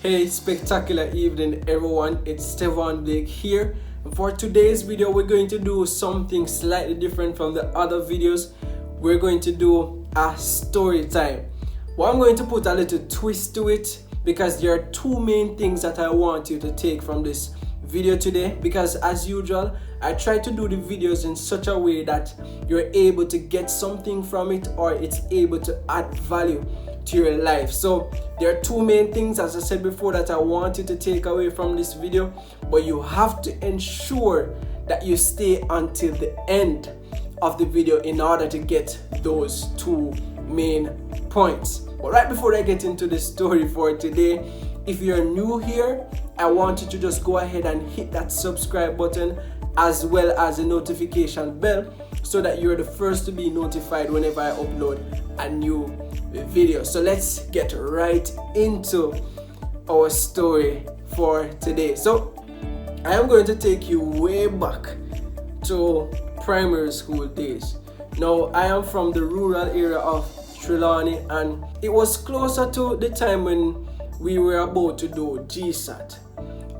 Hey, spectacular evening everyone, it's Stefan Blake here. And for today's video, we're going to do something slightly different from the other videos. We're going to do a story time. Well, I'm going to put a little twist to it because there are two main things that I want you to take from this video today, because as usual, I try to do the videos in such a way that you're able to get something from it or it's able to add value to your life. So there are two main things, as I said before, that I want you to take away from this video, but you have to ensure that you stay until the end of the video in order to get those two main points. But right before I get into the story for today, if you're new here, I want you to just go ahead and hit that subscribe button as well as the notification bell so that you're the first to be notified whenever I upload a new video. So let's get right into our story for today. So I am going to take you way back to primary school days. Now I am from the rural area of Trelawney, and it was closer to the time when we were about to do GSAT.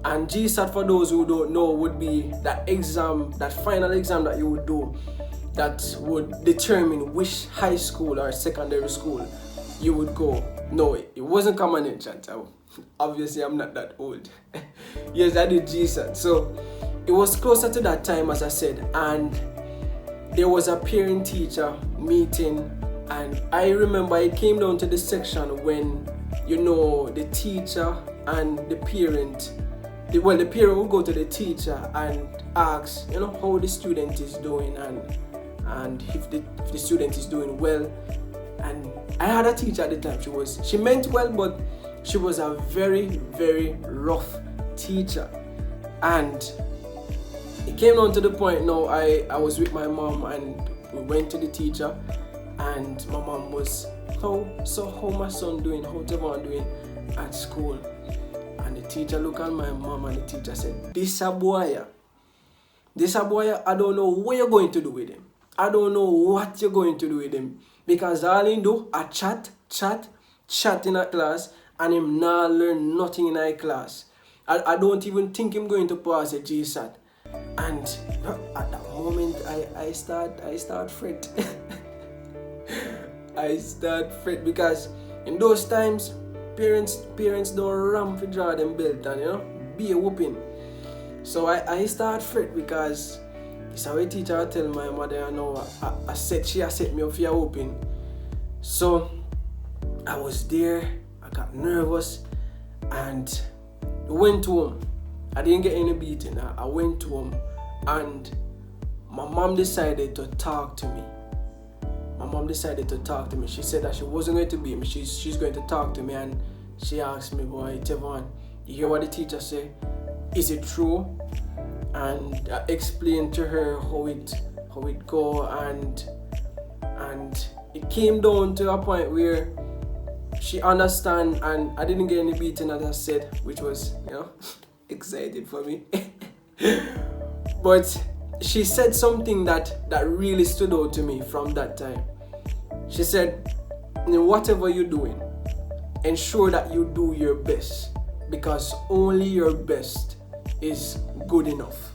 And GSAT, for those who don't know, would be that exam, that final exam that you would do that would determine which high school or secondary school you would go. No, it wasn't common entrance. Obviously, I'm not that old. Yes, I did GSAT. So it was closer to that time, as I said, and there was a parent-teacher meeting, and I remember it came down to the section when, you know, the teacher and the parent, the parent will go to the teacher and ask, you know, how the student is doing and if the student is doing well. And I had a teacher at the time. She meant well, but she was a very, very rough teacher. And it came down to the point now I was with my mom and we went to the teacher, and my mom was, how my son doing, how Tevon doing at school? And the teacher looked at my mom and the teacher said, this a boy, I don't know what you're going to do with him. I don't know what you're going to do with him, because all he do a chat in a class, and him not learn nothing in a class. I don't even think him going to pass a GSAT. And at that moment, I start fret. I start fret because in those times, parents don't ram for draw them belt and, you know, be a whooping. So I start fret because it's how a teacher tell my mother, you know, she set me up for a whooping. So I was there, I got nervous, and went home. I didn't get any beating. I went home, and my mom decided to talk to me. She said that she wasn't going to beat me. She's going to talk to me, and she asked me, boy, Tevon, you hear what the teacher say? Is it true? And I explained to her how it go, and it came down to a point where she understand, and I didn't get any beating, as I said, which was, you know, excited for me. But she said something that really stood out to me from that time. She said, whatever you're doing, ensure that you do your best, because only your best is good enough.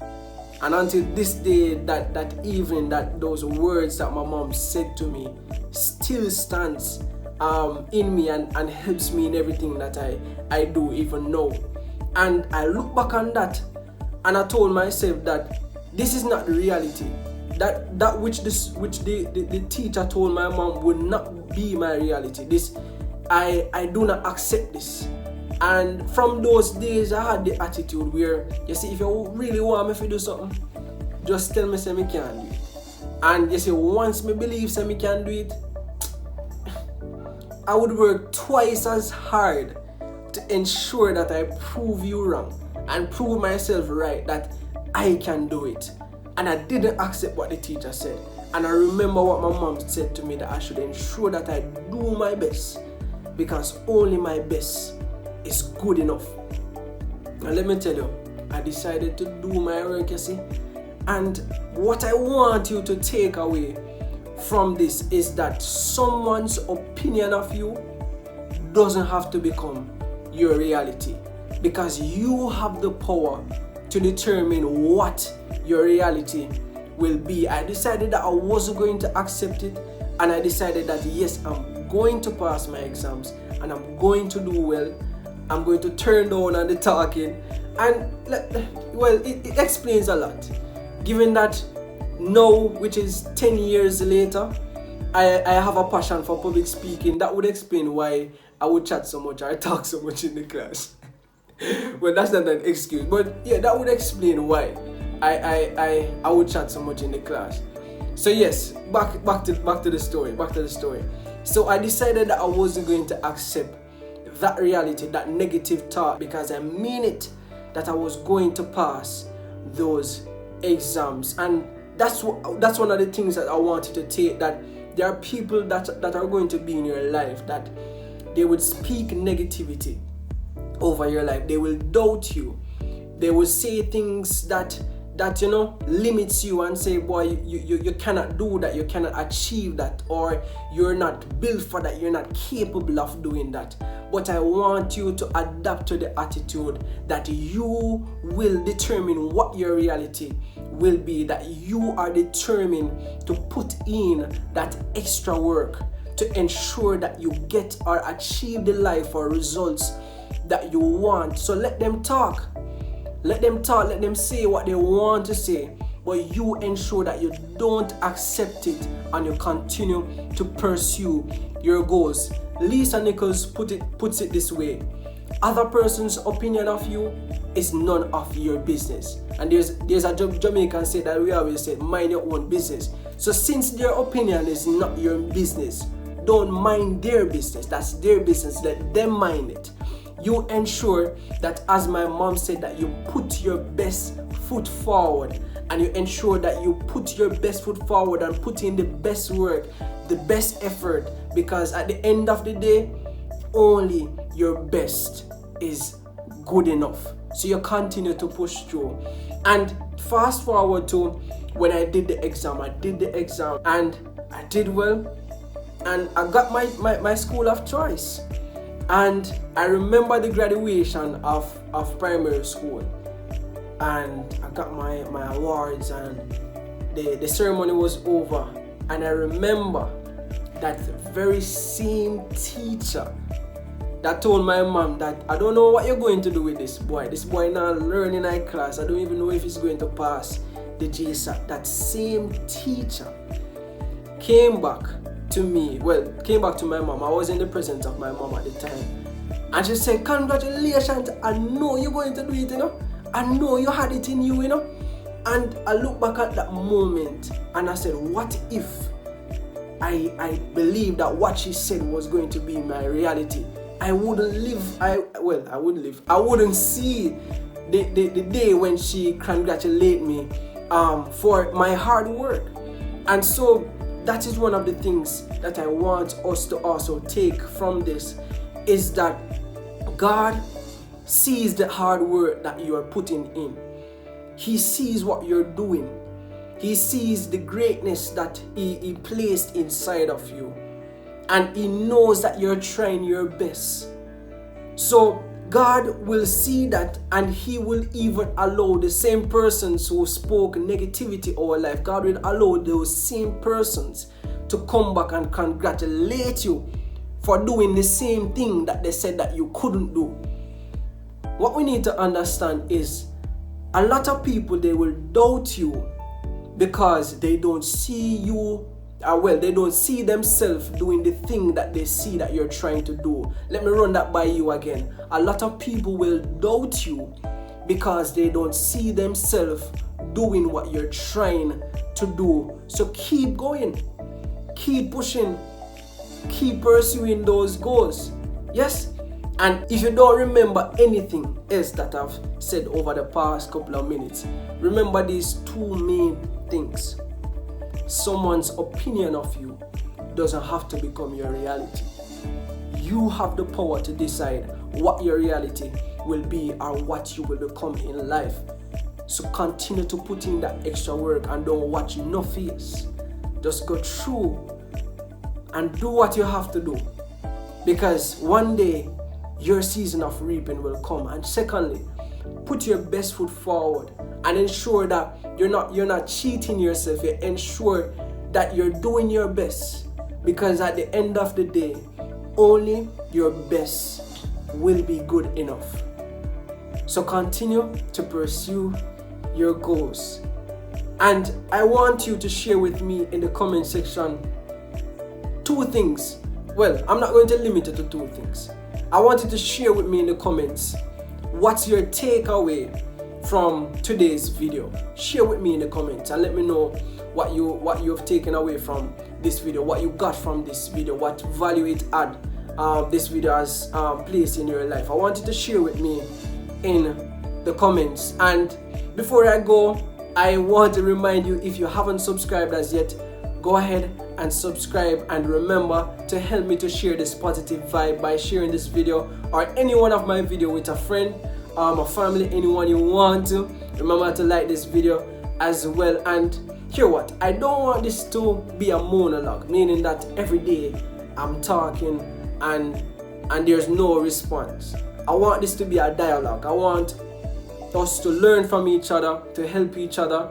And until this day, that evening, those words that my mom said to me still stands in me and helps me in everything that I do even now. And I look back on that and I told myself that this is not the reality. That which the teacher told my mom would not be my reality. I do not accept this. And from those days, I had the attitude where, you see, if you really want me to do something, just tell me say me can do it. And you see, once me believe say me can do it, I would work twice as hard to ensure that I prove you wrong and prove myself right, that I can do it. And I didn't accept what the teacher said. And I remember what my mom said to me, that I should ensure that I do my best, because only my best is good enough. And let me tell you, I decided to do my work, you see. And what I want you to take away from this is that someone's opinion of you doesn't have to become your reality, because you have the power to determine what your reality will be. I decided that I wasn't going to accept it, and I decided that yes, I'm going to pass my exams and I'm going to do well. I'm going to turn down on the talking, and well, it explains a lot. Given that now, which is 10 years later, I have a passion for public speaking. That would explain why I would chat so much, I talk so much in the class. Well, that's not an excuse, but yeah, that would explain why I would chat so much in the class. So yes, back to the story. So I decided that I wasn't going to accept that reality, that negative thought, because I mean it, that I was going to pass those exams. And that's one of the things that I wanted to take, that there are people that are going to be in your life that they would speak negativity over your life. They will doubt you. They will say things that limits you and say, boy, you cannot do that, you cannot achieve that, or you're not built for that, you're not capable of doing that. But I want you to adapt to the attitude that you will determine what your reality will be, that you are determined to put in that extra work to ensure that you get or achieve the life or results that you want. So let them talk. Let them say what they want to say, but you ensure that you don't accept it and you continue to pursue your goals. Lisa Nichols puts it this way: other person's opinion of you is none of your business. And there's a Jamaican say that we always say, mind your own business. So since their opinion is not your business, don't mind their business. That's their business. Let them mind it. You ensure that, as my mom said, that you put your best foot forward, and you ensure that you put your best foot forward and put in the best work, the best effort, because at the end of the day, only your best is good enough. So you continue to push through. And fast forward to when I did the exam. And I did well, and I got my school of choice. And I remember the graduation of primary school, and I got my awards, and the ceremony was over. And I remember that very same teacher that told my mom that, I don't know what you're going to do with this boy. This boy not learning in class. I don't even know if he's going to pass the GSAT. That same teacher came back to my mom. I was in the presence of my mom at the time, and she said, congratulations, I know you're going to do it, I know you had it in you, And I look back at that moment and I said, what if I believed that what she said was going to be my reality? I wouldn't live. I wouldn't see the day when she congratulated me for my hard work. And so that is one of the things that I want us to also take from this, is that God sees the hard work that you are putting in. He sees what you're doing. He sees the greatness that He placed inside of you. And He knows that you're trying your best. So God will see that, and He will even allow the same persons who spoke negativity over life, God will allow those same persons to come back and congratulate you for doing the same thing that they said that you couldn't do. What we need to understand is, a lot of people, they will doubt you because they don't see you, they don't see themselves doing the thing that they see that you're trying to do. Let me run that by you again. A lot of people will doubt you because they don't see themselves doing what you're trying to do. So keep going, keep pushing, keep pursuing those goals. Yes? And if you don't remember anything else that I've said over the past couple of minutes, remember these two main things. Someone's opinion of you doesn't have to become your reality. You have the power to decide what your reality will be or what you will become in life. So continue to put in that extra work and don't watch no face. Just go through and do what you have to do. Because one day your season of reaping will come. And secondly, put your best foot forward and ensure that you're not cheating yourself. You ensure that you're doing your best, because at the end of the day, only your best will be good enough. So continue to pursue your goals. And I want you to share with me in the comment section 2 things. Well, I'm not going to limit it to 2 things. I want you to share with me in the comments what's your takeaway from today's video. Share with me in the comments and let me know what you have taken away from this video, what you got from this video, what value it add this video has placed in your life. I want you to share with me in the comments. And before I go, I want to remind you, if you haven't subscribed as yet, go ahead and subscribe, and remember to help me to share this positive vibe by sharing this video or any one of my video with a friend, a family, anyone you want to. Remember to like this video as well. And hear what, I don't want this to be a monologue, meaning that every day I'm talking and there's no response. I want this to be a dialogue. I want us to learn from each other, to help each other.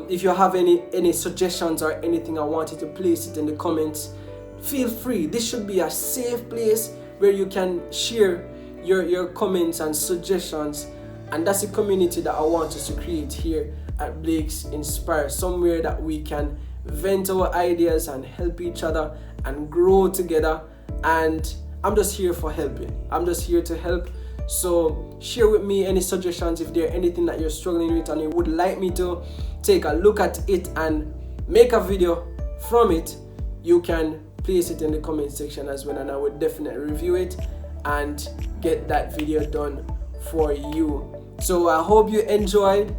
If you have any suggestions or anything, I want you to place it in the comments. Feel free. This should be a safe place where you can share your comments and suggestions, and that's a community that I want us to create here at Blake's Inspire, somewhere that we can vent our ideas and help each other and grow together. And I'm just here for helping. I'm just here to help. So share with me any suggestions. If there's anything that you're struggling with and you would like me to take a look at it and make a video from it, you can place it in the comment section as well, and I would definitely review it and get that video done for you. So I hope you enjoyed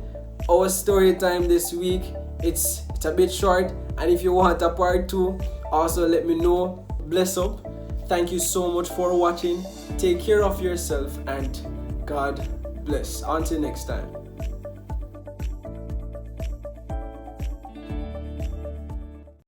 our story time this week. It's a bit short, and if you want a part 2, also let me know. Bless up. Thank you so much for watching. Take care of yourself and God bless. Until next time.